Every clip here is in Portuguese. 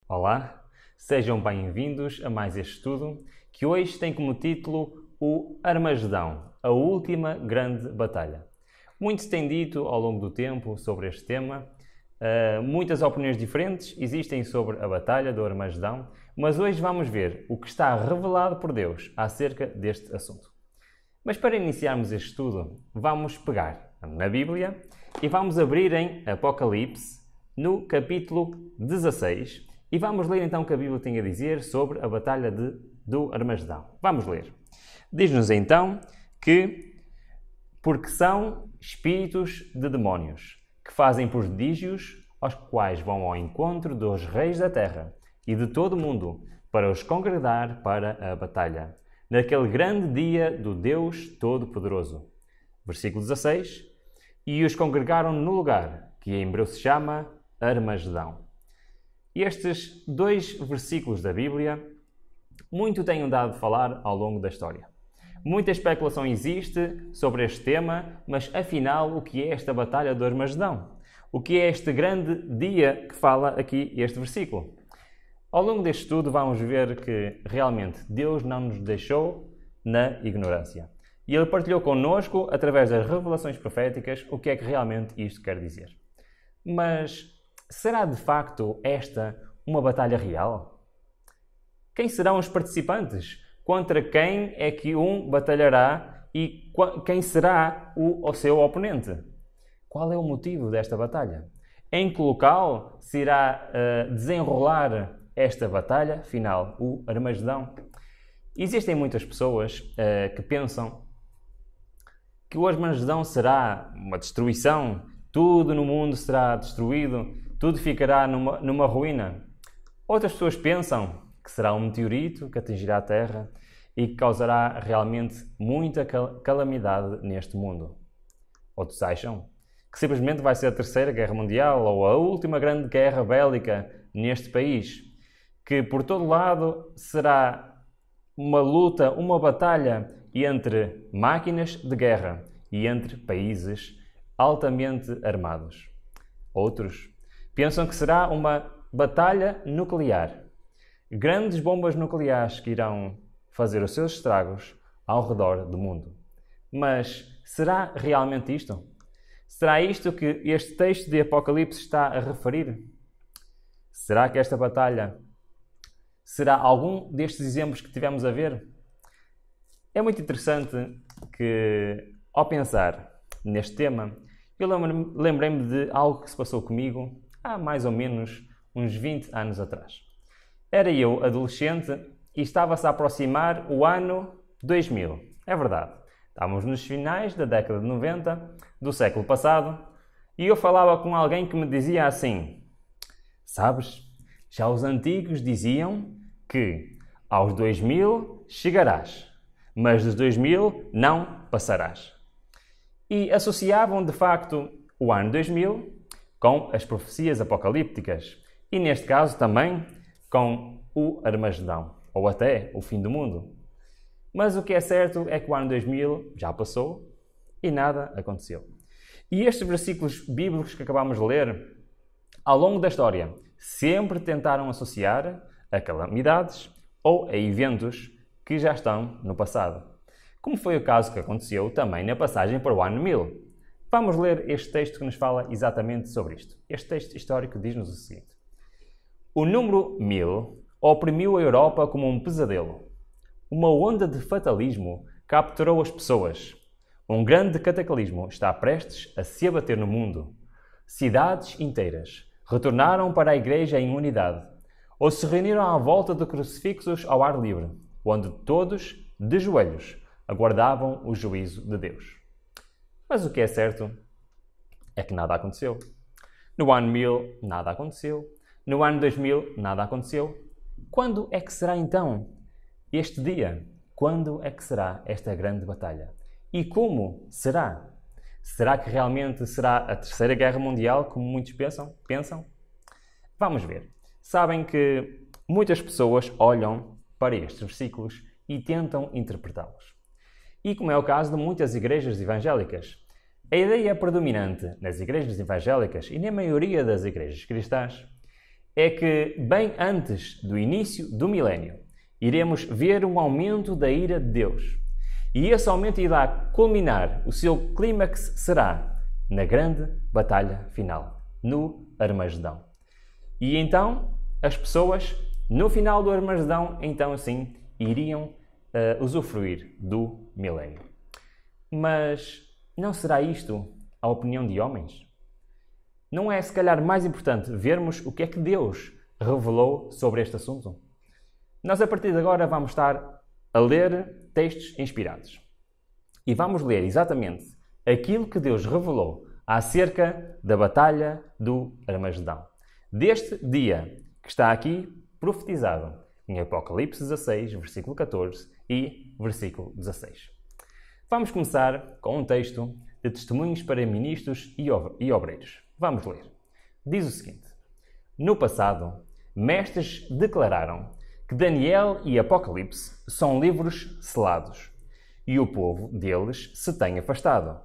Olá, sejam bem-vindos a mais este estudo que hoje tem como título o Armagedão, a última grande batalha. Muito se tem dito ao longo do tempo sobre este tema, muitas opiniões diferentes existem sobre a batalha do Armagedão, mas hoje vamos ver o que está revelado por Deus acerca deste assunto. Mas para iniciarmos este estudo, vamos pegar na Bíblia e vamos abrir em Apocalipse, no capítulo 16, e vamos ler então o que a Bíblia tem a dizer sobre a batalha do Armagedão. Vamos ler. Diz-nos então que, porque são espíritos de demónios, que fazem prodígios, aos quais vão ao encontro dos reis da terra e de todo o mundo, para os congregar para a batalha, naquele grande dia do Deus Todo-Poderoso. Versículo 16. E os congregaram no lugar, que em hebreu se chama Armagedão. Estes dois versículos da Bíblia muito têm andado a falar ao longo da história. Muita especulação existe sobre este tema, mas afinal, o que é esta batalha do Armagedão? O que é este grande dia que fala aqui este versículo? Ao longo deste estudo vamos ver que realmente Deus não nos deixou na ignorância. E Ele partilhou connosco, através das revelações proféticas, o que é que realmente isto quer dizer. Mas será de facto esta uma batalha real? Quem serão os participantes? Contra quem é que um batalhará e quem será o seu oponente? Qual é o motivo desta batalha? Em que local se irá desenrolar esta batalha final, o Armagedão? Existem muitas pessoas que pensam que o Armagedão será uma destruição, tudo no mundo será destruído, tudo ficará numa ruína. Outras pessoas pensam que será um meteorito que atingirá a Terra e que causará realmente muita calamidade neste mundo. Outros acham que simplesmente vai ser a Terceira Guerra Mundial ou a última grande guerra bélica neste país, que por todo lado será uma luta, uma batalha entre máquinas de guerra e entre países altamente armados. Outros pensam que será uma batalha nuclear. Grandes bombas nucleares que irão fazer os seus estragos ao redor do mundo. Mas será realmente isto? Será isto que este texto de Apocalipse está a referir? Será que esta batalha será algum destes exemplos que tivemos a ver? É muito interessante que, ao pensar neste tema, eu lembrei-me de algo que se passou comigo há mais ou menos uns 20 anos atrás. Era eu adolescente e estava-se a aproximar o ano 2000. É verdade. Estávamos nos finais da década de 90 do século passado e eu falava com alguém que me dizia assim: sabes, já os antigos diziam que aos 2000 chegarás, mas dos 2000 não passarás. E associavam de facto o ano 2000 com as profecias apocalípticas e neste caso também com o Armagedão, ou até o fim do mundo. Mas o que é certo é que o ano 2000 já passou e nada aconteceu. E estes versículos bíblicos que acabamos de ler, ao longo da história, sempre tentaram associar a calamidades ou a eventos que já estão no passado. Como foi o caso que aconteceu também na passagem para o ano 1000. Vamos ler este texto que nos fala exatamente sobre isto. Este texto histórico diz-nos o seguinte: o número 1000 oprimiu a Europa como um pesadelo. Uma onda de fatalismo capturou as pessoas. Um grande cataclismo está prestes a se abater no mundo. Cidades inteiras retornaram para a igreja em unidade, ou se reuniram à volta de crucifixos ao ar livre, onde todos, de joelhos, aguardavam o juízo de Deus. Mas o que é certo é que nada aconteceu. No ano 1000, nada aconteceu. No ano 2000, nada aconteceu. Quando é que será então este dia? Quando é que será esta grande batalha? E como será? Será que realmente será a Terceira Guerra Mundial, como muitos pensam? Vamos ver. Sabem que muitas pessoas olham para estes versículos e tentam interpretá-los. E como é o caso de muitas igrejas evangélicas, a ideia predominante nas igrejas evangélicas e na maioria das igrejas cristãs é que, bem antes do início do milénio, iremos ver um aumento da ira de Deus. E esse aumento irá culminar, o seu clímax será na grande batalha final, no Armagedão. E então, as pessoas, no final do Armagedão, então assim, iriam usufruir do milénio. Mas não será isto a opinião de homens? Não é, se calhar, mais importante vermos o que é que Deus revelou sobre este assunto? Nós, a partir de agora, vamos estar a ler textos inspirados. E vamos ler exatamente aquilo que Deus revelou acerca da batalha do Armagedão. Deste dia que está aqui profetizado em Apocalipse 16, versículo 14 e versículo 16. Vamos começar com um texto de testemunhos para ministros e obreiros. Vamos ler. Diz o seguinte: no passado, mestres declararam que Daniel e Apocalipse são livros selados, e o povo deles se tem afastado.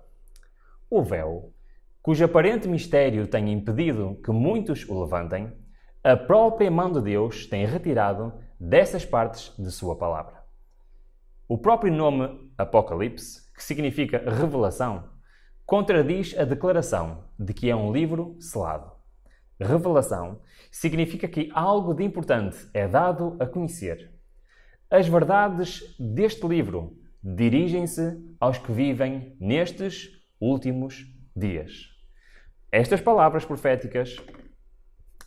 O véu, cujo aparente mistério tem impedido que muitos o levantem, a própria mão de Deus tem retirado dessas partes de sua palavra. O próprio nome Apocalipse, que significa revelação, contradiz a declaração de que é um livro selado. Revelação significa que algo de importante é dado a conhecer. As verdades deste livro dirigem-se aos que vivem nestes últimos dias. Estas palavras proféticas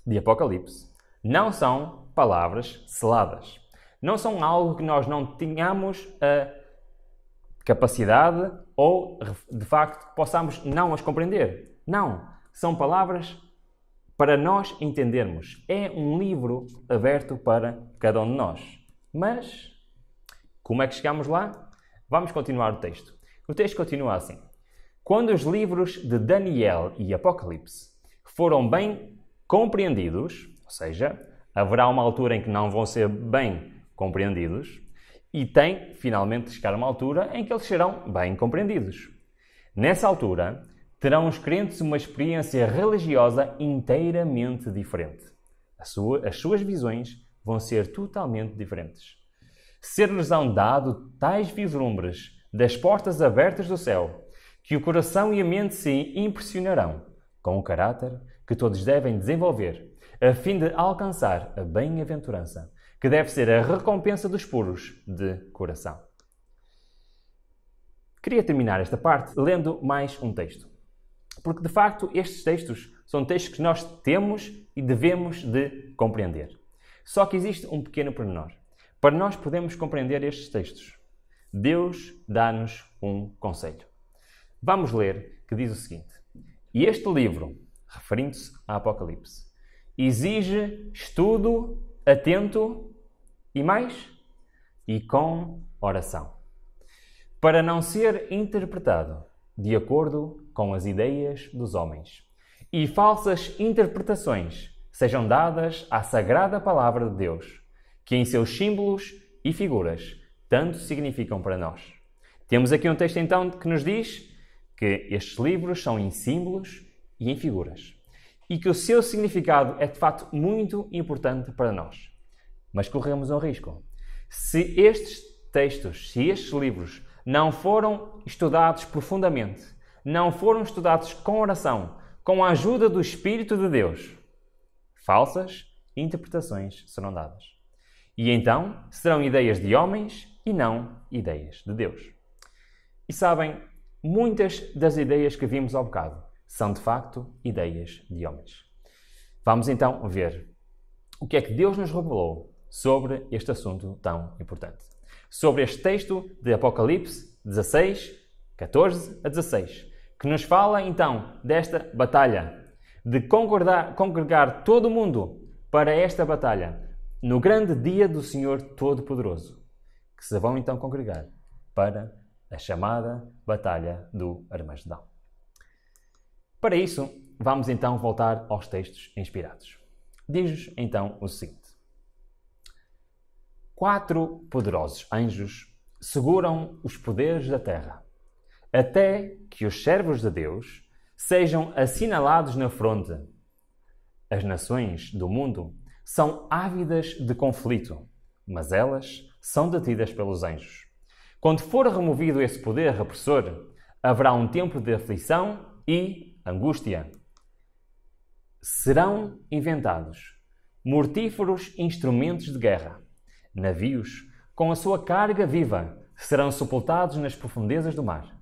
de Apocalipse não são palavras seladas. Não são algo que nós não tenhamos a capacidade ou, de facto, possamos não as compreender. Não. São palavras para nós entendermos. É um livro aberto para cada um de nós. Mas, como é que chegamos lá? Vamos continuar o texto. O texto continua assim. Quando os livros de Daniel e Apocalipse foram bem compreendidos, ou seja, haverá uma altura em que não vão ser bem compreendidos, e tem, finalmente, de chegar uma altura em que eles serão bem compreendidos. Nessa altura, terão os crentes uma experiência religiosa inteiramente diferente. As suas visões vão ser totalmente diferentes. Ser-lhes-ão dado tais vislumbres das portas abertas do céu, que o coração e a mente se impressionarão com o caráter que todos devem desenvolver, a fim de alcançar a bem-aventurança, que deve ser a recompensa dos puros de coração. Queria terminar esta parte lendo mais um texto. Porque, de facto, estes textos são textos que nós temos e devemos de compreender. Só que existe um pequeno pormenor. Para nós podermos compreender estes textos, Deus dá-nos um conselho. Vamos ler, que diz o seguinte: e este livro, referindo-se a Apocalipse, exige estudo atento e mais? E com oração, para não ser interpretado de acordo com as ideias dos homens, e falsas interpretações sejam dadas à sagrada palavra de Deus, que em seus símbolos e figuras tanto significam para nós. Temos aqui um texto então que nos diz que estes livros são em símbolos e em figuras, e que o seu significado é de facto muito importante para nós. Mas corremos um risco. Se estes textos, se estes livros não foram estudados profundamente, não foram estudados com oração, com a ajuda do Espírito de Deus, falsas interpretações serão dadas. E então serão ideias de homens e não ideias de Deus. E sabem, muitas das ideias que vimos ao bocado são de facto ideias de homens. Vamos então ver o que é que Deus nos revelou sobre este assunto tão importante. Sobre este texto de Apocalipse 16, 14 a 16, que nos fala então desta batalha, de congregar todo o mundo para esta batalha, no grande dia do Senhor Todo-Poderoso, que se vão então congregar para a chamada Batalha do Armagedão. Para isso, vamos então voltar aos textos inspirados. Diz-nos então o seguinte: 4 poderosos anjos seguram os poderes da terra, até que os servos de Deus sejam assinalados na fronte. As nações do mundo são ávidas de conflito, mas elas são detidas pelos anjos. Quando for removido esse poder repressor, haverá um tempo de aflição e angústia. Serão inventados mortíferos instrumentos de guerra. Navios, com a sua carga viva, serão sepultados nas profundezas do mar.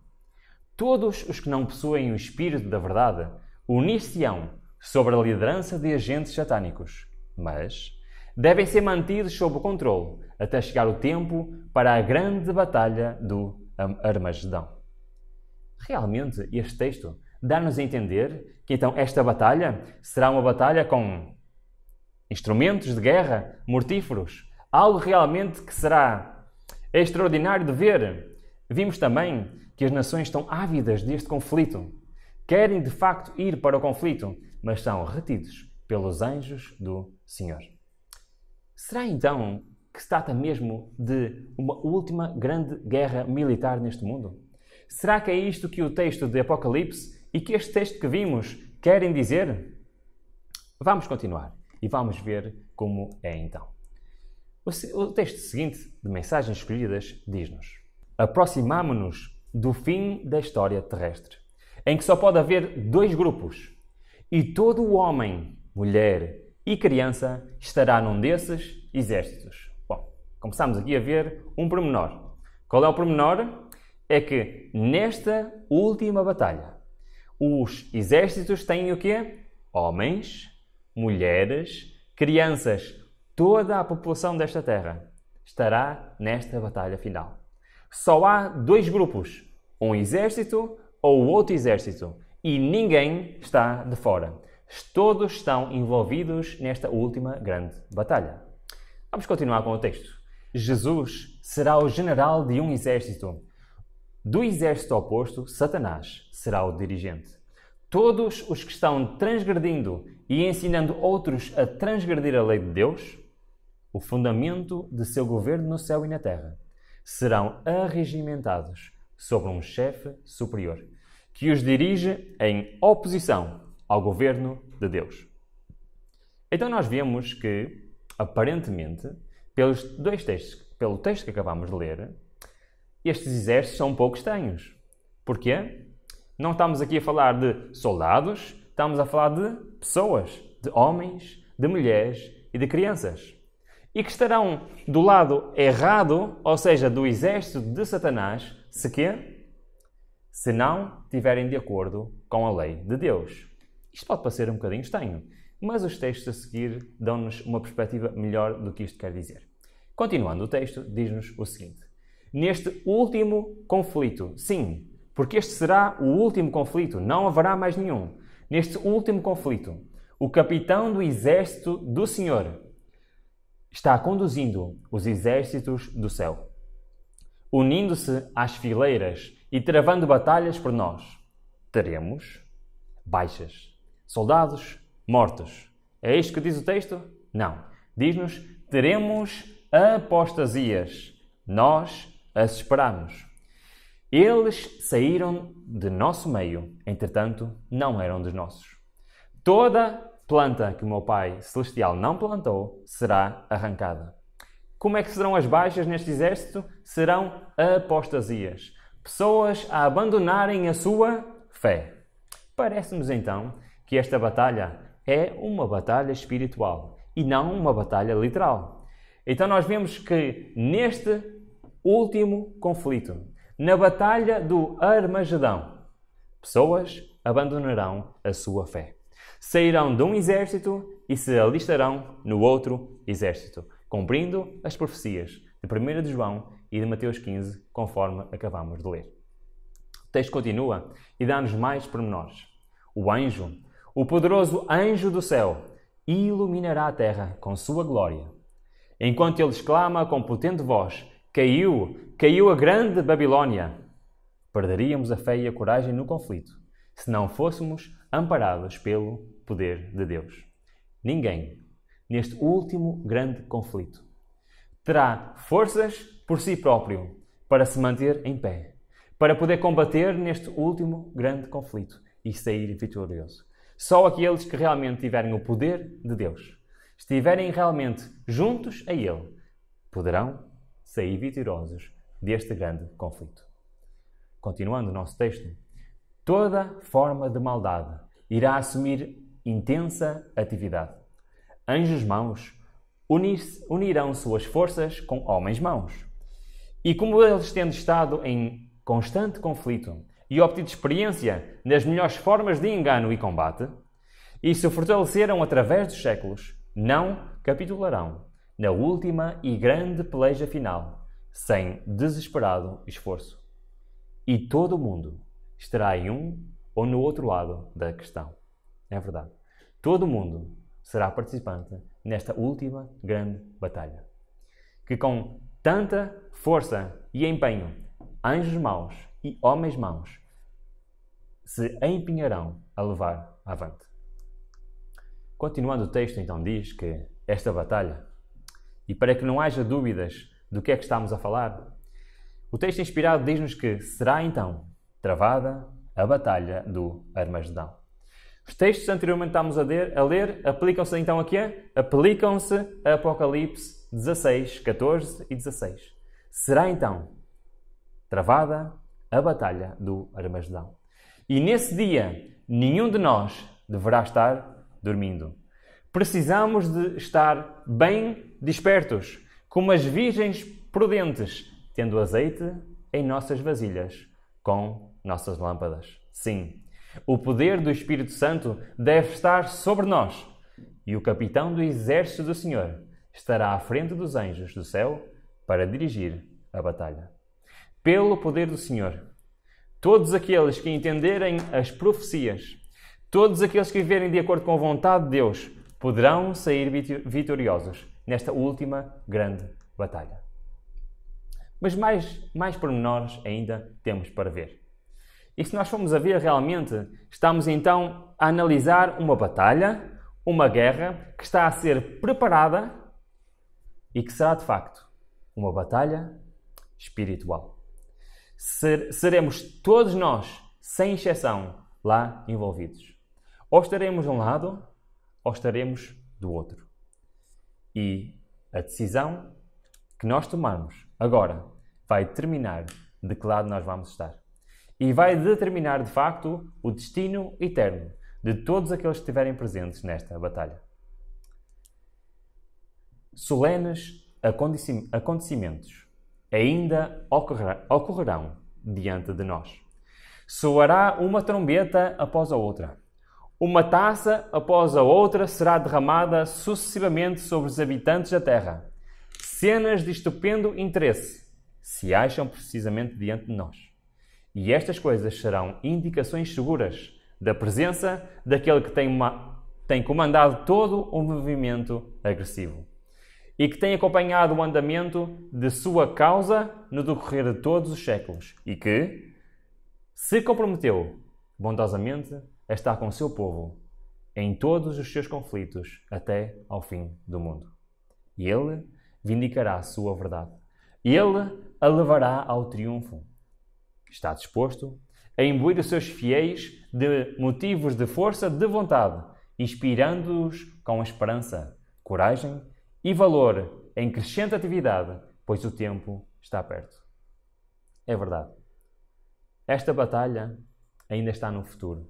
Todos os que não possuem o espírito da verdade unir-se-ão sob a liderança de agentes satânicos, mas devem ser mantidos sob controle até chegar o tempo para a grande batalha do Armagedão. Realmente, este texto dá-nos a entender que então esta batalha será uma batalha com instrumentos de guerra mortíferos, algo realmente que será extraordinário de ver. Vimos também que as nações estão ávidas deste conflito. Querem de facto ir para o conflito, mas são retidos pelos anjos do Senhor. Será então que se trata mesmo de uma última grande guerra militar neste mundo? Será que é isto que o texto de Apocalipse e que este texto que vimos querem dizer? Vamos continuar e vamos ver como é então. O texto seguinte de Mensagens Escolhidas diz-nos: aproximamo-nos do fim da história terrestre, em que só pode haver dois grupos, e todo o homem, mulher e criança estará num desses exércitos. Bom, começamos aqui a ver um pormenor. Qual é o pormenor? É que nesta última batalha, os exércitos têm o quê? Homens, mulheres, crianças, toda a população desta terra estará nesta batalha final. Só há dois grupos, um exército ou outro exército, e ninguém está de fora. Todos estão envolvidos nesta última grande batalha. Vamos continuar com o texto. Jesus será o general de um exército. Do exército oposto, Satanás será o dirigente. Todos os que estão transgredindo e ensinando outros a transgredir a lei de Deus, o fundamento de seu governo no céu e na terra, serão arregimentados sobre um chefe superior, que os dirige em oposição ao governo de Deus. Então nós vemos que, aparentemente, pelos dois textos, pelo texto que acabamos de ler, estes exércitos são um pouco estranhos. Porquê? Não estamos aqui a falar de soldados, estamos a falar de pessoas, de homens, de mulheres e de crianças. E que estarão do lado errado, ou seja, do exército de Satanás, se quê? Se não estiverem de acordo com a lei de Deus. Isto pode parecer um bocadinho estranho, mas os textos a seguir dão-nos uma perspectiva melhor do que isto quer dizer. Continuando o texto, diz-nos o seguinte: neste último conflito, sim, porque este será o último conflito, não haverá mais nenhum. Neste último conflito, o capitão do exército do Senhor está conduzindo os exércitos do céu, unindo-se às fileiras e travando batalhas por nós. Teremos baixas, soldados mortos. É isto que diz o texto? Não. Diz-nos: teremos apostasias. Nós as esperamos. Eles saíram de nosso meio, entretanto, não eram dos nossos. Toda planta que o meu Pai Celestial não plantou será arrancada. Como é que serão as baixas neste exército? Serão apostasias. Pessoas a abandonarem a sua fé. Parece-nos então que esta batalha é uma batalha espiritual e não uma batalha literal. Então nós vemos que neste último conflito, na batalha do Armagedão, pessoas abandonarão a sua fé. Sairão de um exército e se alistarão no outro exército, cumprindo as profecias de 1 de João e de Mateus 15, conforme acabamos de ler. O texto continua e dá-nos mais pormenores. O anjo, o poderoso anjo do céu, iluminará a terra com sua glória. Enquanto ele exclama com potente voz: caiu a grande Babilônia! Perderíamos a fé e a coragem no conflito, se não fôssemos amparados pelo poder de Deus. Ninguém, neste último grande conflito, terá forças por si próprio para se manter em pé, para poder combater neste último grande conflito e sair vitorioso. Só aqueles que realmente tiverem o poder de Deus, estiverem realmente juntos a Ele, poderão sair vitoriosos deste grande conflito. Continuando o nosso texto, toda forma de maldade irá assumir intensa atividade. Anjos maus unirão suas forças com homens maus. E como eles tendo estado em constante conflito e obtido experiência nas melhores formas de engano e combate, e se fortaleceram através dos séculos, não capitularão na última e grande peleja final, sem desesperado esforço. E todo o mundo estará em um ou no outro lado da questão. É verdade. Todo o mundo será participante nesta última grande batalha. Que com tanta força e empenho, anjos maus e homens maus se empenharão a levar avante. Continuando o texto, então, diz que esta batalha, e para que não haja dúvidas do que é que estamos a falar, o texto inspirado diz-nos que será então travada a batalha do Armagedão. Os textos anteriormente estamos a ler aplicam-se então a quê? Aplicam-se a Apocalipse 16, 14 e 16. Será então travada a batalha do Armagedão. E nesse dia, nenhum de nós deverá estar dormindo. Precisamos de estar bem despertos, como as virgens prudentes, tendo azeite em nossas vasilhas, com nossas lâmpadas. Sim, o poder do Espírito Santo deve estar sobre nós, e o capitão do exército do Senhor estará à frente dos anjos do céu para dirigir a batalha. Pelo poder do Senhor, todos aqueles que entenderem as profecias, todos aqueles que viverem de acordo com a vontade de Deus, poderão sair vitoriosos nesta última grande batalha. Mas mais pormenores ainda temos para ver. E se nós formos a ver realmente, estamos então a analisar uma batalha, uma guerra que está a ser preparada e que será de facto uma batalha espiritual. Seremos todos nós, sem exceção, lá envolvidos. Ou estaremos de um lado, ou estaremos do outro. E a decisão que nós tomarmos agora vai determinar de que lado nós vamos estar. E vai determinar, de facto, o destino eterno de todos aqueles que estiverem presentes nesta batalha. Solenes acontecimentos ainda ocorrerão diante de nós. Soará uma trombeta após a outra. Uma taça após a outra será derramada sucessivamente sobre os habitantes da terra. Cenas de estupendo interesse se acham precisamente diante de nós. E estas coisas serão indicações seguras da presença daquele que tem comandado todo o movimento agressivo e que tem acompanhado o andamento de sua causa no decorrer de todos os séculos e que se comprometeu bondosamente a estar com o seu povo em todos os seus conflitos até ao fim do mundo. E ele vindicará a sua verdade. Ele a levará ao triunfo. Está disposto a imbuir os seus fiéis de motivos de força de vontade, inspirando-os com esperança, coragem e valor em crescente atividade, pois o tempo está perto. É verdade. Esta batalha ainda está no futuro.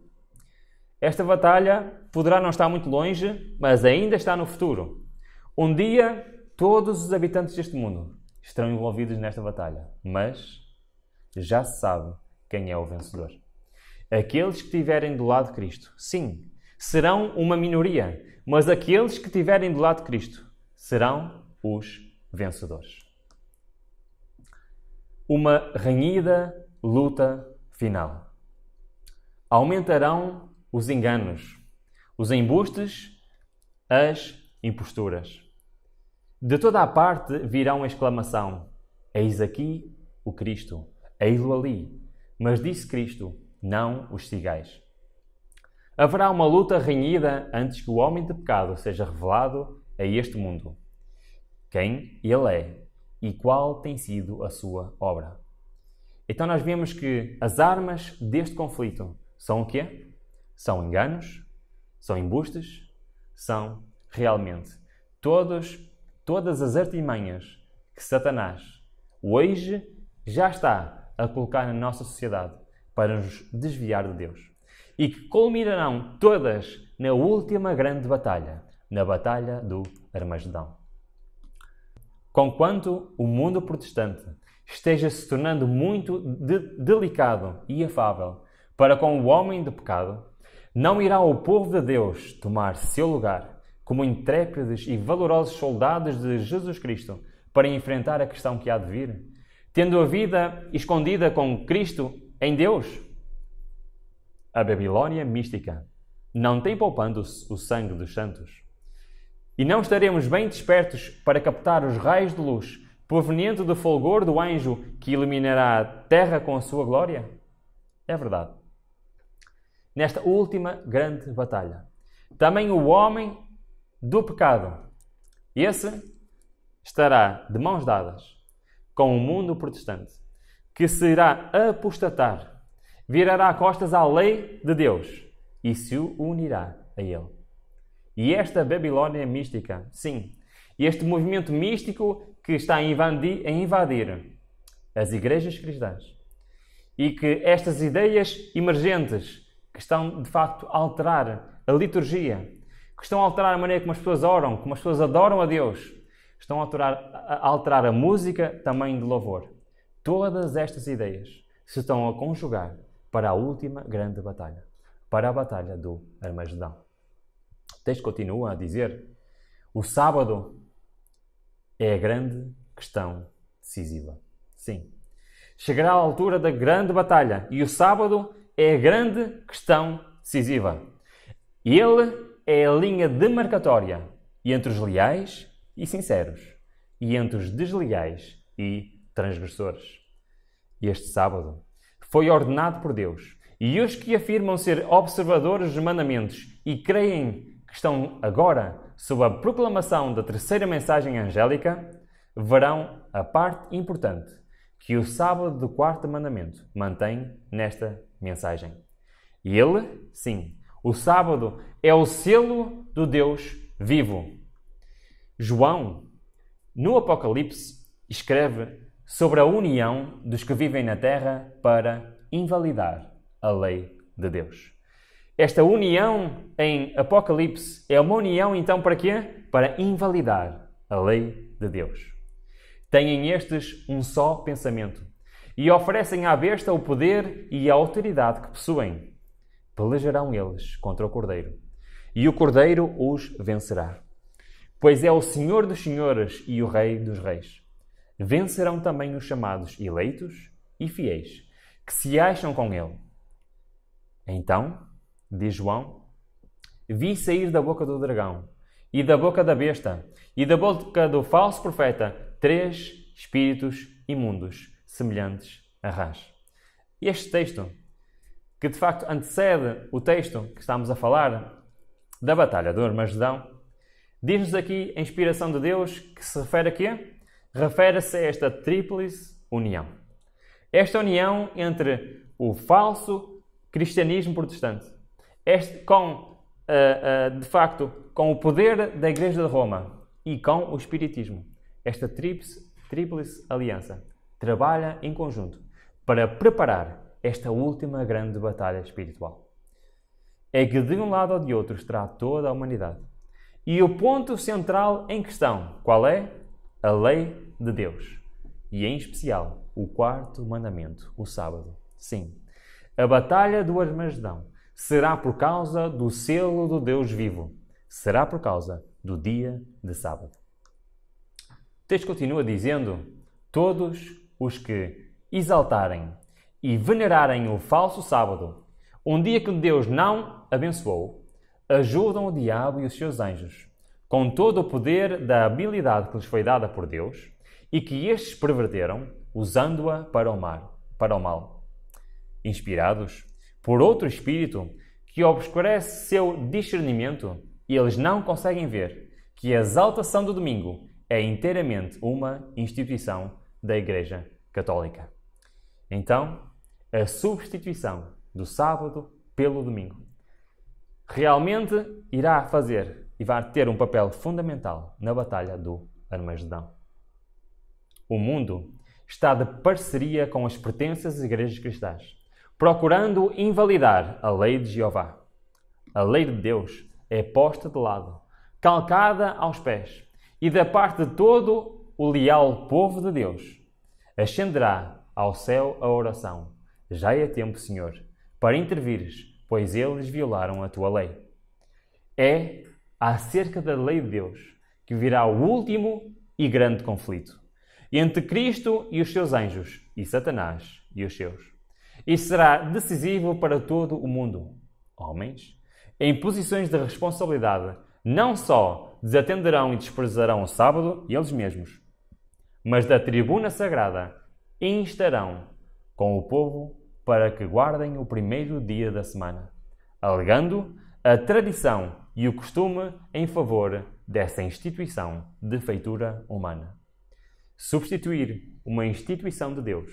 Esta batalha poderá não estar muito longe, mas ainda está no futuro. Um dia, todos os habitantes deste mundo estarão envolvidos nesta batalha, mas já se sabe quem é o vencedor. Aqueles que estiverem do lado de Cristo, sim, serão uma minoria, mas aqueles que estiverem do lado de Cristo serão os vencedores. Uma renhida luta final. Aumentarão os enganos, os embustes, as imposturas. De toda a parte virá exclamação: eis aqui o Cristo, eis-lo ali. Mas disse Cristo: não os sigais. Haverá uma luta renhida antes que o homem de pecado seja revelado a este mundo. Quem ele é e qual tem sido a sua obra. Então nós vemos que as armas deste conflito são o quê? São enganos, São embustes? São realmente todas as artimanhas que Satanás hoje já está a colocar na nossa sociedade para nos desviar de Deus. E que culminarão todas na última grande batalha, na Batalha do Armagedão. Conquanto o mundo protestante esteja se tornando muito delicado e afável para com o homem de pecado, não irá o povo de Deus tomar seu lugar como intrépidos e valorosos soldados de Jesus Cristo para enfrentar a questão que há de vir, tendo a vida escondida com Cristo em Deus? A Babilônia mística não tem poupando o sangue dos santos. E não estaremos bem despertos para captar os raios de luz proveniente do fulgor do anjo que iluminará a terra com a sua glória? É verdade. Nesta última grande batalha, também o homem do pecado, esse estará de mãos dadas com o mundo protestante, que se irá apostatar, virará costas à lei de Deus e se unirá a ele. E esta Babilônia mística, sim, este movimento místico que está a invadir as igrejas cristãs e que estas ideias emergentes que estão, de facto, a alterar a liturgia, que estão a alterar a maneira como as pessoas oram, como as pessoas adoram a Deus, estão a alterar a música também de louvor. Todas estas ideias se estão a conjugar para a última grande batalha, para a Batalha do Armagedão. O texto continua a dizer: o sábado é a grande questão decisiva. Sim. Chegará a altura da grande batalha e o sábado é a grande questão decisiva. Ele é a linha demarcatória entre os leais e sinceros e entre os desleais e transgressores. Este sábado foi ordenado por Deus e os que afirmam ser observadores dos mandamentos e creem que estão agora sob a proclamação da terceira mensagem angélica, verão a parte importante que o sábado do quarto mandamento mantém nesta mensagem. E ele, sim, o sábado é o selo do Deus vivo. João, no Apocalipse, escreve sobre a união dos que vivem na terra para invalidar a lei de Deus. Esta união em Apocalipse é uma união, então, para quê? Para invalidar a lei de Deus. Têm estes um só pensamento e oferecem à besta o poder e a autoridade que possuem. Pelejarão eles contra o Cordeiro, e o Cordeiro os vencerá, pois é o Senhor dos senhores e o Rei dos reis. Vencerão também os chamados eleitos e fiéis, que se acham com ele. Então, diz João, vi sair da boca do dragão, e da boca da besta, e da boca do falso profeta, 3 espíritos imundos, semelhantes a rãs. Este texto, que de facto antecede o texto que estamos a falar, da Batalha do Armagedão, diz-nos aqui a inspiração de Deus que se refere a quê? Refere-se a esta tríplice união. Esta união entre o falso cristianismo protestante, de facto, com o poder da Igreja de Roma e com o Espiritismo. Esta tríplice aliança trabalha em conjunto para preparar esta última grande batalha espiritual. É que de um lado ou de outro estará toda a humanidade. E o ponto central em questão, qual é? A lei de Deus. E em especial, o quarto mandamento, o sábado. Sim, a Batalha do Armagedão será por causa do selo do Deus vivo. Será por causa do dia de sábado. O texto continua dizendo: todos os que exaltarem e venerarem o falso sábado, um dia que Deus não abençoou, ajudam o diabo e os seus anjos, com todo o poder da habilidade que lhes foi dada por Deus e que estes perverteram, usando-a para o mal. Inspirados por outro espírito que obscurece seu discernimento, eles não conseguem ver que a exaltação do domingo é inteiramente uma instituição da Igreja Católica. Então, a substituição do sábado pelo domingo realmente irá fazer e vai ter um papel fundamental na batalha do Armagedão. O mundo está de parceria com as pertences igrejas cristãs, procurando invalidar a lei de Jeová. A lei de Deus é posta de lado, calcada aos pés, e da parte de todo o leal povo de Deus ascenderá ao céu a oração. Já é tempo, Senhor, para intervires, pois eles violaram a tua lei. É acerca da lei de Deus que virá o último e grande conflito entre Cristo e os seus anjos e Satanás e os seus. E será decisivo para todo o mundo. Homens, em posições de responsabilidade, não só desatenderão e desprezarão o sábado e eles mesmos, mas da tribuna sagrada instarão com o povo para que guardem o primeiro dia da semana, alegando a tradição e o costume em favor dessa instituição de feitura humana. Substituir uma instituição de Deus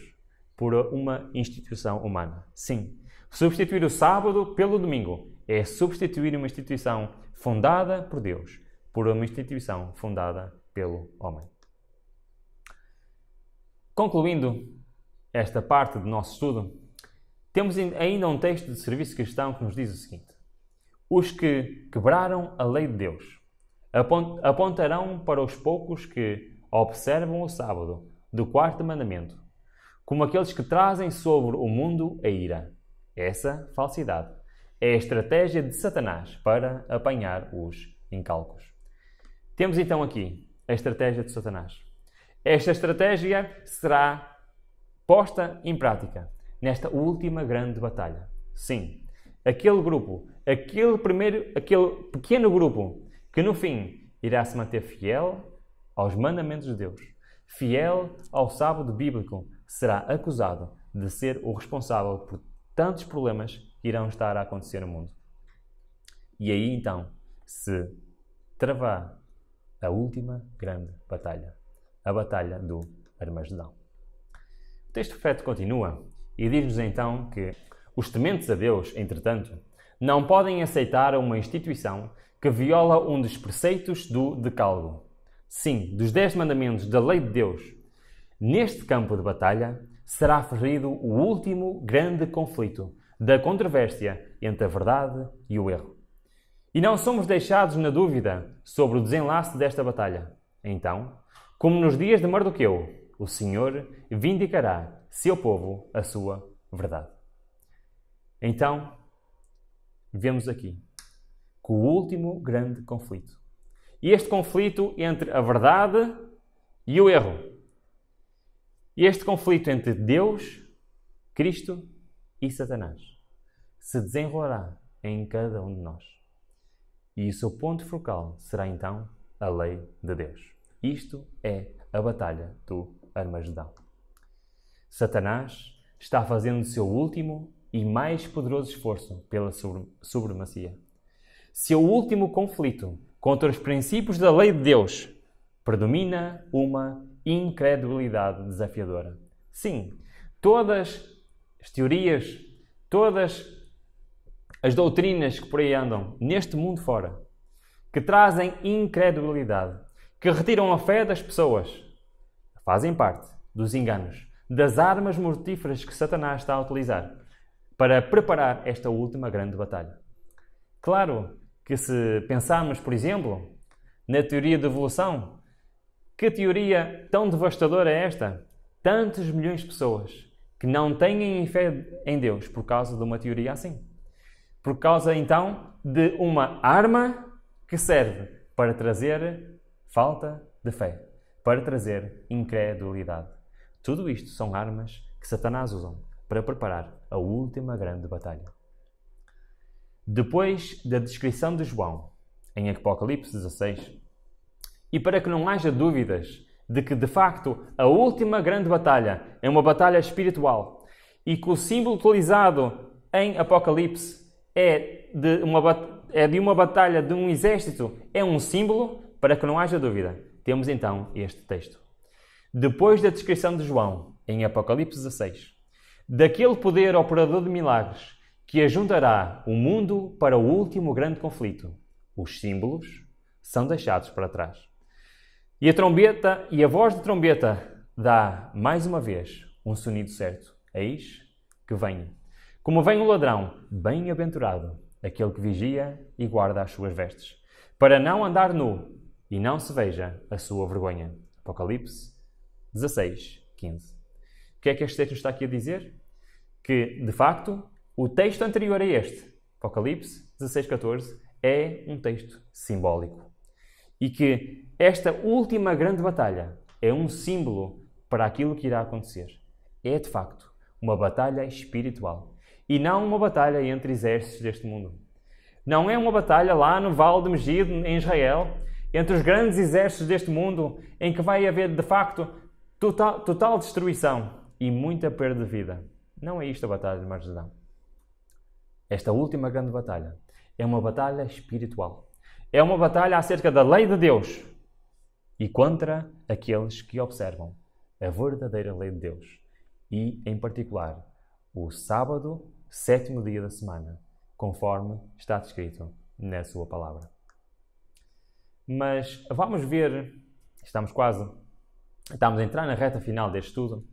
por uma instituição humana. Sim, substituir o sábado pelo domingo é substituir uma instituição fundada por Deus por uma instituição fundada pelo homem. Concluindo esta parte do nosso estudo, temos ainda um texto de Serviço Cristão que nos diz o seguinte: os que quebraram a lei de Deus apontarão para os poucos que observam o sábado do quarto mandamento, como aqueles que trazem sobre o mundo a ira. Essa falsidade é a estratégia de Satanás para apanhar os incálculos. Temos então aqui a estratégia de Satanás. Esta estratégia será posta em prática nesta última grande batalha. Sim, aquele pequeno grupo que no fim irá se manter fiel aos mandamentos de Deus, fiel ao sábado bíblico, será acusado de ser o responsável por tantos problemas que irão estar a acontecer no mundo. E aí então se travar a última grande batalha, a batalha do Armagedão. O texto profético continua e diz-nos então que os tementes a Deus, entretanto, não podem aceitar uma instituição que viola um dos preceitos do Decálogo. Sim, dos 10 mandamentos da lei de Deus. Neste campo de batalha será ferido o último grande conflito da controvérsia entre a verdade e o erro. E não somos deixados na dúvida sobre o desenlace desta batalha. Então, como nos dias de Mardoqueu, o Senhor vindicará seu povo a sua verdade. Então, vemos aqui que o último grande conflito. E este conflito entre a verdade e o erro. Este conflito entre Deus, Cristo e Satanás se desenrolará em cada um de nós. E o seu ponto focal será então a lei de Deus. Isto é a batalha do Armagedão. Satanás está fazendo o seu último e mais poderoso esforço pela supremacia. Seu último conflito contra os princípios da lei de Deus predomina uma incredulidade desafiadora. Sim, todas as teorias, todas as doutrinas que por aí andam neste mundo fora, que trazem incredulidade, que retiram a fé das pessoas, fazem parte dos enganos, das armas mortíferas que Satanás está a utilizar para preparar esta última grande batalha. Claro que se pensarmos, por exemplo, na teoria da evolução, que teoria tão devastadora é esta? Tantos milhões de pessoas que não têm fé em Deus por causa de uma teoria assim. Por causa, então, de uma arma que serve para trazer falta de fé, para trazer incredulidade. Tudo isto são armas que Satanás usa para preparar a última grande batalha. Depois da descrição de João, em Apocalipse 16, e para que não haja dúvidas de que, de facto, a última grande batalha é uma batalha espiritual e que o símbolo utilizado em Apocalipse é de uma batalha de um exército, é um símbolo, para que não haja dúvida, temos então este texto. Depois da descrição de João, em Apocalipse 16, daquele poder operador de milagres que ajuntará o mundo para o último grande conflito. Os símbolos são deixados para trás. E a trombeta e a voz de trombeta dá, mais uma vez, um sonido certo. Eis que venho. Como vem o ladrão, bem-aventurado, aquele que vigia e guarda as suas vestes, para não andar nu e não se veja a sua vergonha. Apocalipse 16, 15. O que é que este texto está aqui a dizer? Que, de facto, o texto anterior a este, Apocalipse 16, 14, é um texto simbólico. E que esta última grande batalha é um símbolo para aquilo que irá acontecer. É, de facto, uma batalha espiritual. E não uma batalha entre exércitos deste mundo. Não é uma batalha lá no Vale de Megido, em Israel, entre os grandes exércitos deste mundo, em que vai haver, de facto, total destruição e muita perda de vida. Não é isto a batalha de Armagedão. Esta última grande batalha é uma batalha espiritual. É uma batalha acerca da lei de Deus e contra aqueles que observam a verdadeira lei de Deus. E, em particular, o sábado, 7º dia da semana, conforme está descrito na sua palavra. Mas vamos ver, estamos a entrar na reta final deste estudo,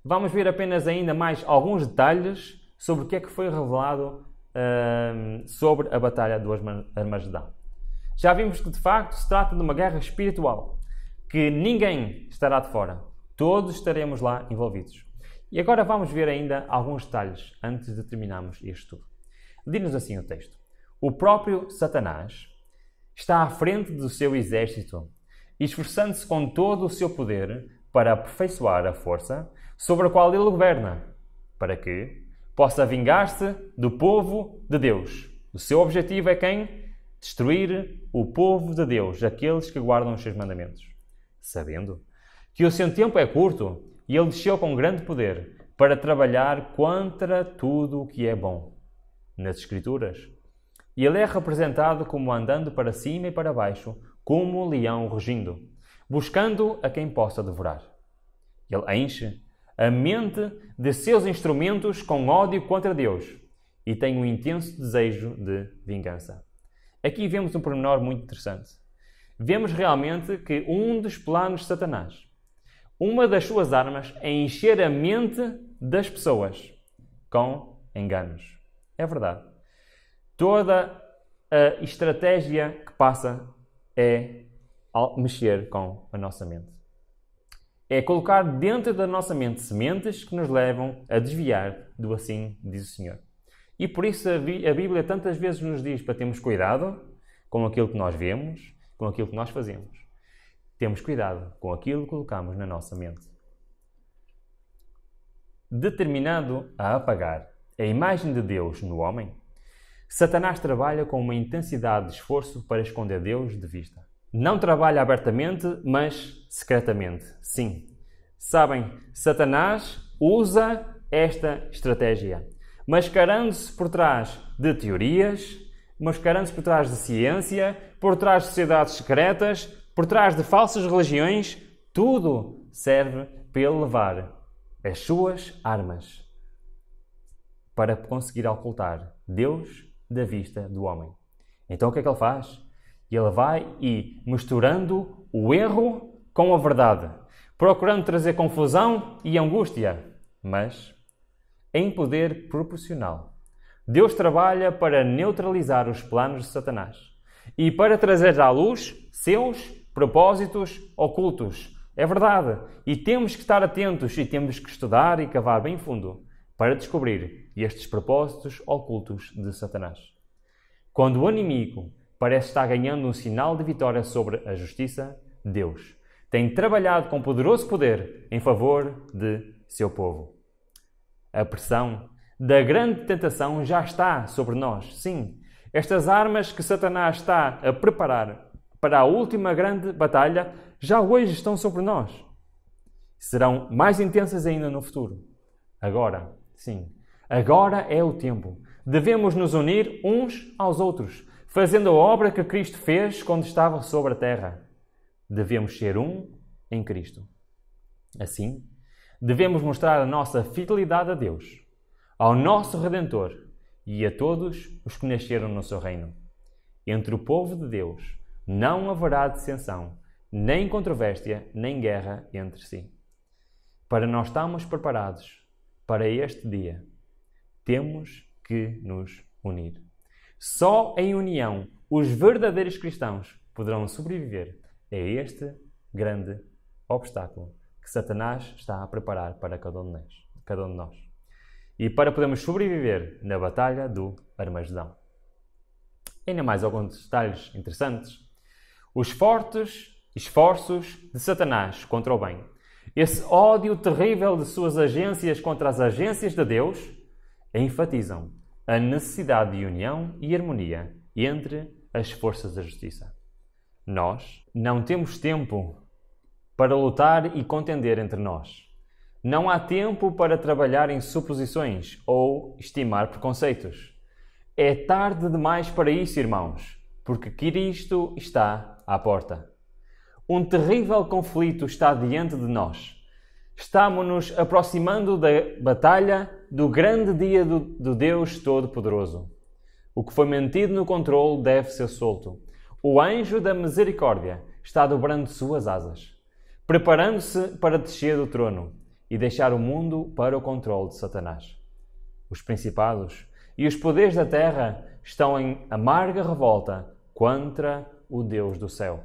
vamos ver apenas ainda mais alguns detalhes sobre o que é que foi revelado sobre a batalha do Armagedão. Já vimos que, de facto, se trata de uma guerra espiritual, que ninguém estará de fora, todos estaremos lá envolvidos. E agora vamos ver ainda alguns detalhes antes de terminarmos este estudo. Diz-nos assim o texto: o próprio Satanás está à frente do seu exército, esforçando-se com todo o seu poder para aperfeiçoar a força sobre a qual ele governa, para que possa vingar-se do povo de Deus. O seu objetivo é quem? Destruir o povo de Deus, aqueles que guardam os seus mandamentos. Sabendo que o seu tempo é curto, e ele desceu com grande poder para trabalhar contra tudo o que é bom. Nas Escrituras, ele é representado como andando para cima e para baixo, como um leão rugindo, buscando a quem possa devorar. Ele enche a mente de seus instrumentos com ódio contra Deus e tem um intenso desejo de vingança. Aqui vemos um pormenor muito interessante. Vemos realmente que um dos planos de Satanás, uma das suas armas, é encher a mente das pessoas com enganos. É verdade. Toda a estratégia que passa é mexer com a nossa mente. É colocar dentro da nossa mente sementes que nos levam a desviar do assim diz o Senhor. E por isso a Bíblia tantas vezes nos diz para termos cuidado com aquilo que nós vemos, com aquilo que nós fazemos. Temos cuidado com aquilo que colocamos na nossa mente. Determinado a apagar a imagem de Deus no homem, Satanás trabalha com uma intensidade de esforço para esconder Deus de vista. Não trabalha abertamente, mas secretamente. Sim. Sabem, Satanás usa esta estratégia, mascarando-se por trás de teorias, mascarando-se por trás de ciência, por trás de sociedades secretas, por trás de falsas religiões. Tudo serve para ele levar as suas armas para conseguir ocultar Deus da vista do homem. Então o que é que ele faz? Ele vai e misturando o erro com a verdade, procurando trazer confusão e angústia, mas em poder proporcional. Deus trabalha para neutralizar os planos de Satanás e para trazer à luz seus propósitos ocultos. É verdade. E temos que estar atentos e temos que estudar e cavar bem fundo para descobrir estes propósitos ocultos de Satanás. Quando o inimigo parece estar ganhando um sinal de vitória sobre a justiça, Deus tem trabalhado com poderoso poder em favor de seu povo. A pressão da grande tentação já está sobre nós. Sim, estas armas que Satanás está a preparar para a última grande batalha já hoje estão sobre nós. Serão mais intensas ainda no futuro. Agora, sim, agora é o tempo. Devemos nos unir uns aos outros, fazendo a obra que Cristo fez quando estava sobre a terra. Devemos ser um em Cristo. Assim, devemos mostrar a nossa fidelidade a Deus, ao nosso Redentor, e a todos os que nasceram no seu reino. Entre o povo de Deus não haverá dissensão, nem controvérsia, nem guerra entre si. Para nós estarmos preparados para este dia, temos que nos unir. Só em união os verdadeiros cristãos poderão sobreviver a este grande obstáculo que Satanás está a preparar para cada um de nós. E para podermos sobreviver na batalha do Armagedão. Ainda mais alguns detalhes interessantes. Os fortes esforços de Satanás contra o bem. Esse ódio terrível de suas agências contra as agências de Deus enfatizam a necessidade de união e harmonia entre as forças da justiça. Nós não temos tempo para lutar e contender entre nós. Não há tempo para trabalhar em suposições ou estimar preconceitos. É tarde demais para isso, irmãos, porque Cristo está à porta. Um terrível conflito está diante de nós. Estamos-nos aproximando da batalha do grande dia do Deus Todo-Poderoso. O que foi mantido no controle deve ser solto. O anjo da misericórdia está dobrando suas asas, preparando-se para descer do trono e deixar o mundo para o controle de Satanás. Os principados e os poderes da terra estão em amarga revolta contra o Deus do céu.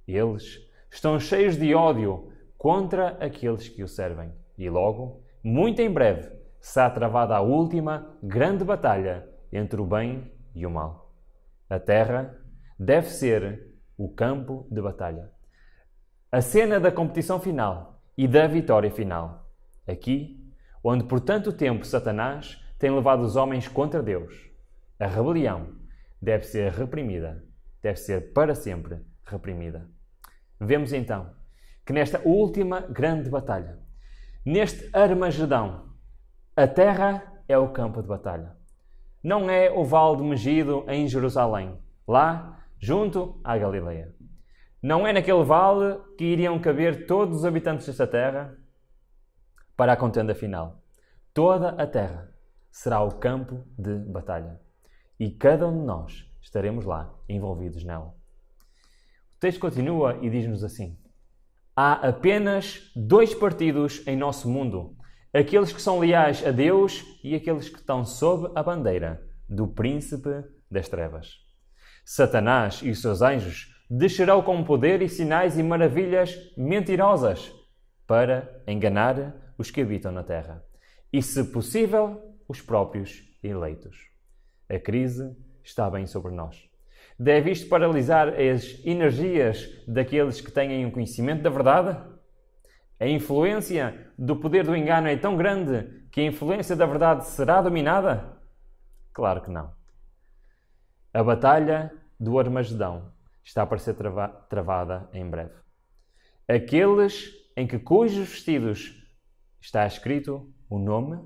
Eles estão cheios de ódio contra aqueles que o servem. E logo, muito em breve, será travada a última grande batalha entre o bem e o mal. A terra deve ser o campo de batalha. A cena da competição final e da vitória final. Aqui, onde por tanto tempo Satanás tem levado os homens contra Deus. A rebelião deve ser reprimida, deve ser para sempre reprimida. Vemos então que nesta última grande batalha, neste Armagedão, a terra é o campo de batalha. Não é o vale de Megido em Jerusalém, lá junto à Galileia. Não é naquele vale que iriam caber todos os habitantes desta terra para a contenda final. Toda a terra será o campo de batalha. E cada um de nós estaremos lá, envolvidos nela. O texto continua e diz-nos assim: há apenas dois partidos em nosso mundo. Aqueles que são leais a Deus e aqueles que estão sob a bandeira do príncipe das trevas. Satanás e os seus anjos descerão com poder e sinais e maravilhas mentirosas para enganar os que habitam na terra. E, se possível, os próprios eleitos. A crise está bem sobre nós. Deve isto paralisar as energias daqueles que têm um conhecimento da verdade? A influência do poder do engano é tão grande que a influência da verdade será dominada? Claro que não. A batalha do Armagedão está para ser travada em breve. Aqueles em cujos vestidos está escrito o nome,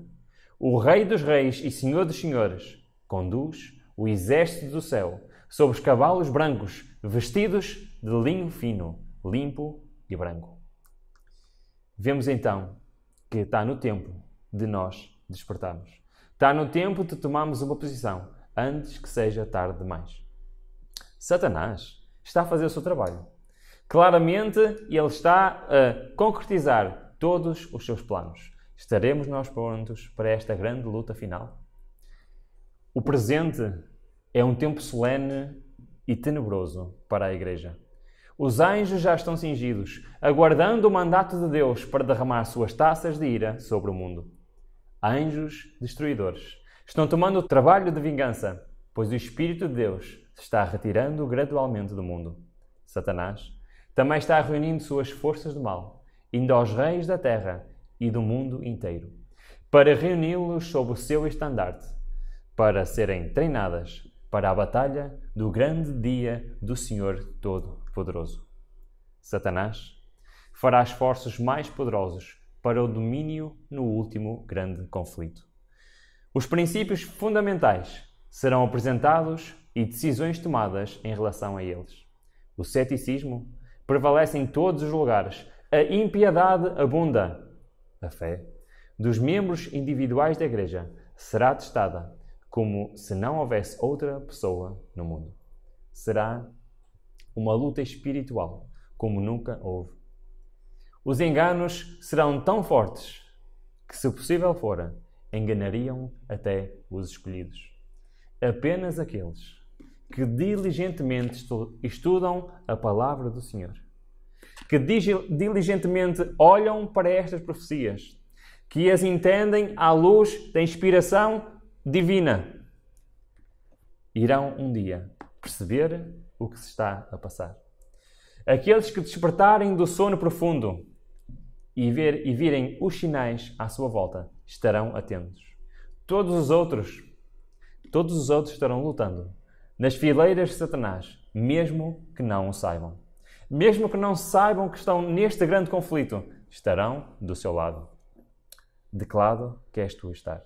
o Rei dos Reis e Senhor dos Senhores, conduz o exército do céu sobre os cavalos brancos, vestidos de linho fino, limpo e branco. Vemos então que está no tempo de nós despertarmos. Está no tempo de tomarmos uma posição antes que seja tarde demais. Satanás está a fazer o seu trabalho. Claramente, ele está a concretizar todos os seus planos. Estaremos nós prontos para esta grande luta final? O presente é um tempo solene e tenebroso para a Igreja. Os anjos já estão cingidos, aguardando o mandato de Deus para derramar suas taças de ira sobre o mundo. Anjos destruidores estão tomando o trabalho de vingança, pois o Espírito de Deus se está retirando gradualmente do mundo. Satanás também está reunindo suas forças de mal, indo aos reis da terra e do mundo inteiro, para reuni-los sob o seu estandarte, para serem treinadas para a batalha do grande dia do Senhor Todo-Poderoso. Satanás fará esforços mais poderosos para o domínio no último grande conflito. Os princípios fundamentais serão apresentados e decisões tomadas em relação a eles. O ceticismo prevalece em todos os lugares. A impiedade abunda. A fé dos membros individuais da Igreja será testada como se não houvesse outra pessoa no mundo. Será uma luta espiritual como nunca houve. Os enganos serão tão fortes que, se possível fora, enganariam até os escolhidos. Apenas aqueles que diligentemente estudam a palavra do Senhor, que diligentemente olham para estas profecias, que as entendem à luz da inspiração divina, irão um dia perceber o que se está a passar. Aqueles que despertarem do sono profundo e virem os sinais à sua volta estarão atentos. Todos os outros estarão lutando nas fileiras de Satanás, mesmo que não o saibam. Mesmo que não saibam que estão neste grande conflito, estarão do seu lado. De que lado queres tu estar?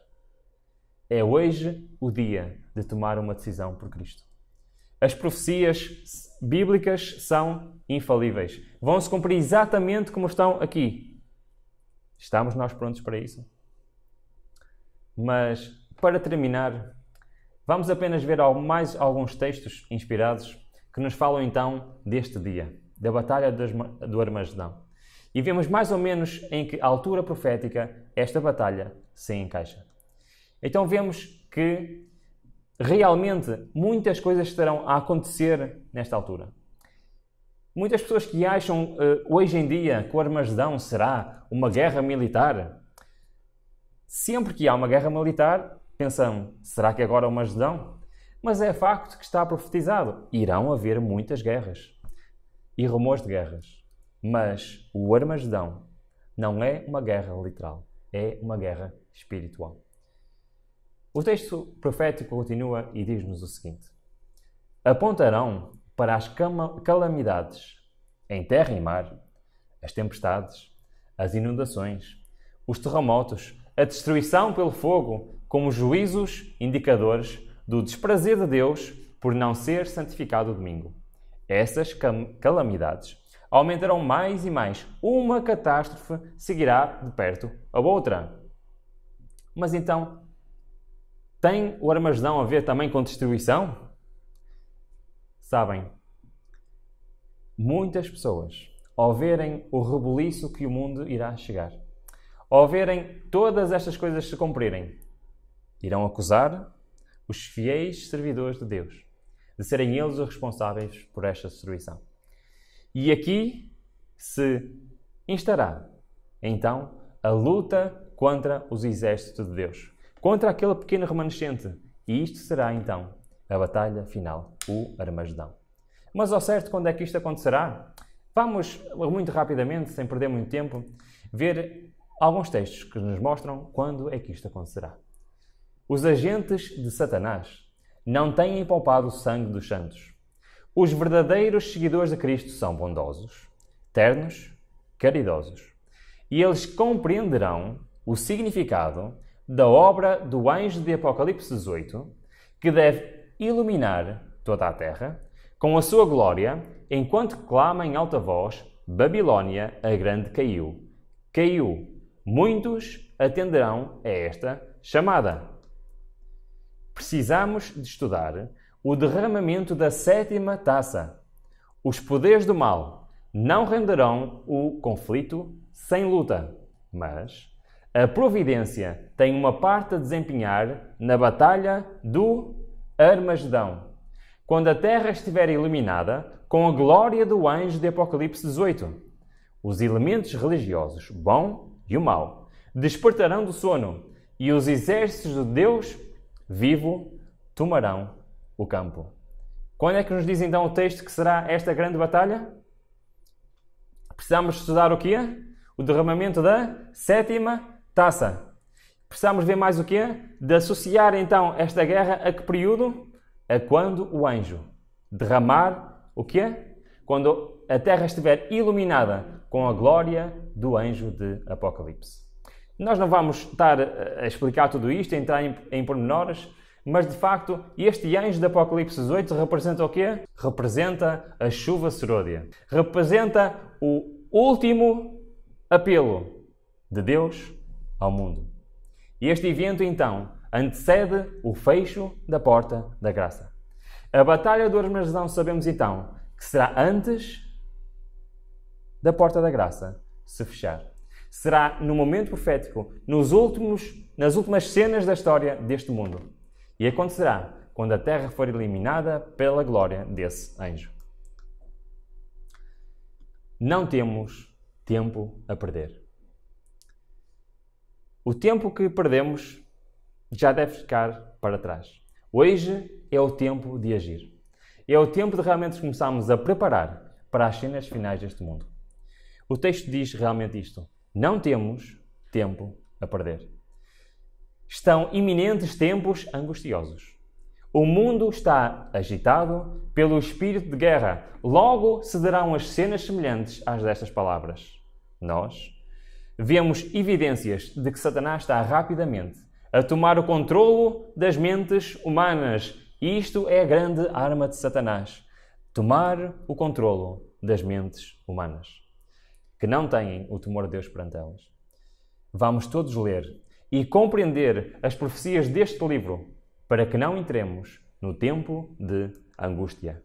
É hoje o dia de tomar uma decisão por Cristo. As profecias bíblicas são infalíveis. Vão se cumprir exatamente como estão aqui. Estamos nós prontos para isso? Mas, para terminar, vamos apenas ver mais alguns textos inspirados que nos falam então deste dia, da Batalha do Armagedão. E vemos mais ou menos em que altura profética esta batalha se encaixa. Então vemos que realmente muitas coisas estarão a acontecer nesta altura. Muitas pessoas que acham hoje em dia que o Armagedão será uma guerra militar. Sempre que há uma guerra militar, pensam, será que agora é o Armagedão? Mas é facto que está profetizado. Irão haver muitas guerras e rumores de guerras. Mas o Armagedão não é uma guerra literal, é uma guerra espiritual. O texto profético continua e diz-nos o seguinte: apontarão para as calamidades em terra e mar, as tempestades, as inundações, os terremotos, a destruição pelo fogo, como juízos indicadores do desprazer de Deus por não ser santificado o domingo. Essas calamidades aumentarão mais e mais. Uma catástrofe seguirá de perto a outra. Mas então, tem o Armagedão a ver também com destruição? Sabem, muitas pessoas, ao verem o rebuliço que o mundo irá chegar, ao verem todas estas coisas se cumprirem, irão acusar os fiéis servidores de Deus de serem eles os responsáveis por esta destruição. E aqui se instará, então, a luta contra os exércitos de Deus, contra aquele pequeno remanescente. E isto será, então, a batalha final, o Armagedão. Mas, ao certo, quando é que isto acontecerá? Vamos, muito rapidamente, sem perder muito tempo, ver alguns textos que nos mostram quando é que isto acontecerá. Os agentes de Satanás não têm poupado o sangue dos santos. Os verdadeiros seguidores de Cristo são bondosos, ternos, caridosos. E eles compreenderão o significado da obra do anjo de Apocalipse 18, que deve iluminar toda a terra com a sua glória, enquanto clama em alta voz: Babilônia, a grande caiu. Caiu. Muitos atenderão a esta chamada. Precisamos de estudar o derramamento da sétima taça. Os poderes do mal não renderão o conflito sem luta, mas a providência tem uma parte a desempenhar na batalha do Armagedão, quando a terra estiver iluminada com a glória do anjo de Apocalipse 18. Os elementos religiosos, bom e o mau, despertarão do sono, e os exércitos de Deus vivo tomarão o campo. Quando é que nos diz então o texto que será esta grande batalha? Precisamos estudar o quê? O derramamento da sétima taça. Precisamos ver mais o quê? De associar então esta guerra a que período? A quando o anjo derramar o quê? Quando a terra estiver iluminada com a glória do anjo de Apocalipse. Nós não vamos estar a explicar tudo isto, a entrar em pormenores, mas de facto este anjo de Apocalipse 18 representa o quê? Representa a chuva serôdia. Representa o último apelo de Deus ao mundo. E este evento então antecede o fecho da porta da graça. A batalha do Armagedão sabemos então que será antes da porta da graça se fechar. Será no momento profético, nas últimas cenas da história deste mundo. E acontecerá quando a terra for eliminada pela glória desse anjo. Não temos tempo a perder. O tempo que perdemos já deve ficar para trás. Hoje é o tempo de agir. É o tempo de realmente começarmos a preparar para as cenas finais deste mundo. O texto diz realmente isto. Não temos tempo a perder. Estão iminentes tempos angustiosos. O mundo está agitado pelo espírito de guerra. Logo se darão as cenas semelhantes às destas palavras. Nós vemos evidências de que Satanás está rapidamente a tomar o controlo das mentes humanas. E isto é a grande arma de Satanás. Tomar o controlo das mentes humanas, que não têm o temor de Deus perante elas. Vamos todos ler e compreender as profecias deste livro para que não entremos no tempo de angústia.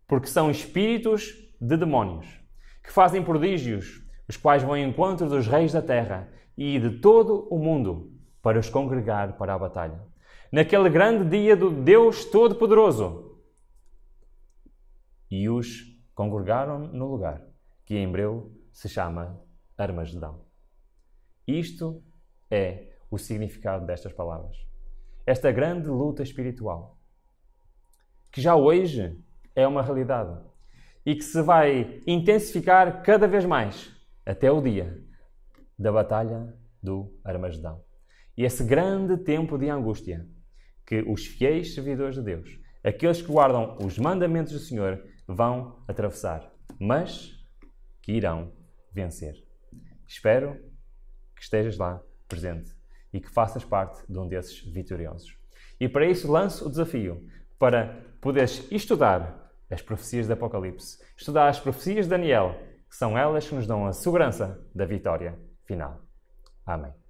Porque são espíritos de demónios que fazem prodígios, os quais vão ao encontro dos reis da terra e de todo o mundo para os congregar para a batalha. Naquele grande dia do Deus Todo-Poderoso. E os congregaram no lugar que em hebreu se chama Armagedão. Isto é o significado destas palavras. Esta grande luta espiritual, que já hoje é uma realidade e que se vai intensificar cada vez mais até o dia da batalha do Armagedão. E esse grande tempo de angústia que os fiéis servidores de Deus, aqueles que guardam os mandamentos do Senhor, vão atravessar, mas que irão vencer. Espero que estejas lá presente e que faças parte de um desses vitoriosos. E para isso lanço o desafio para poderes estudar as profecias de Apocalipse, estudar as profecias de Daniel, que são elas que nos dão a segurança da vitória final. Amém.